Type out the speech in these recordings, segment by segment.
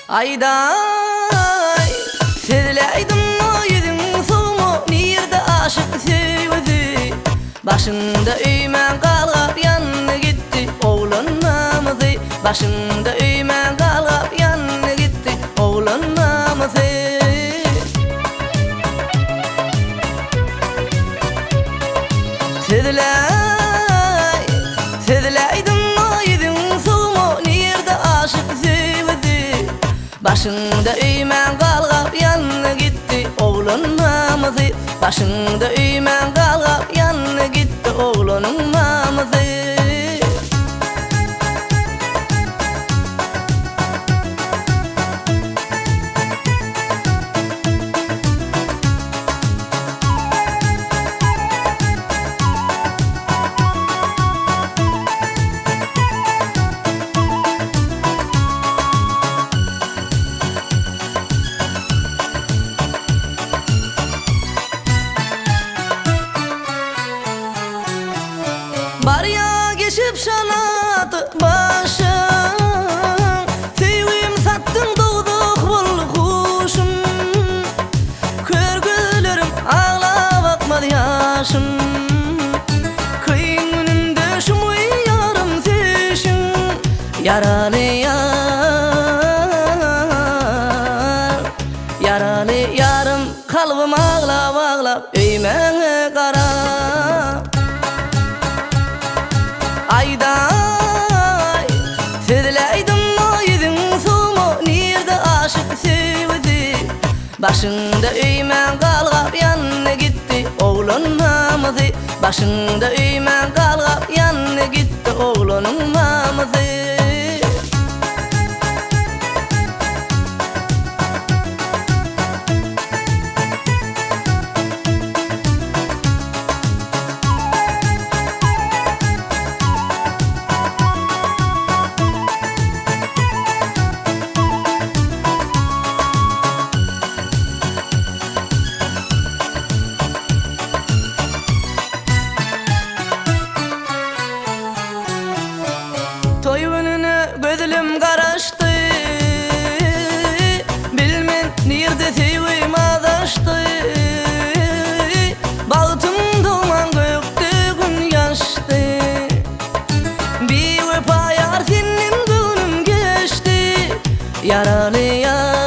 Ayday Sevleydim o yüzün soğumu Nirde aşık sevdi Başında üymen kalgap yanına gitti Oğlan namazı Başında üymen kalgap yanına gitti Oğlan namazı Sevleydim o yüzün soğumu Nirde aşık sevdi Başında üymen kalgap yanına gitti Oğlan namazı Başında üymen kalgap yanına gitti Oğlanın namazı Barya geçip şanatı başım Sevgim sattın doğduk bol kuşum Körgülerim ağla bakmadı yaşım Kıyın önünde şu mu yarım seşim Yaralı yar Yaralı yarım kalbim ağlap ağlap Üymene kara Ayday Sevleydim o yüzün soğumu Nirde aşık sevdi Başında üymen kalgap yanına gitti Oğlan namazı Başında üymen kalgap yanına gitti Oğlanın namazı Toy önüne gözüm karaştı Bilmen nirde sevgim adaştı Bağıtım duman gökte gün yaştı Bir vefa yar senin günüm geçti Yaralı yar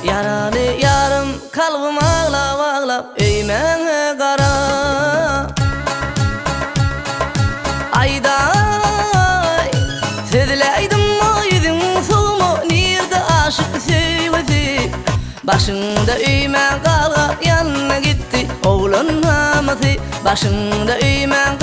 Yaralı yarım kalbim ağlap ağlap Üymene kara Ayday Sevleydim o yüzün soğumu Nirde aşık sevdi Başında üymen kalgap yanına gitti Oğlan namazı Başında üymen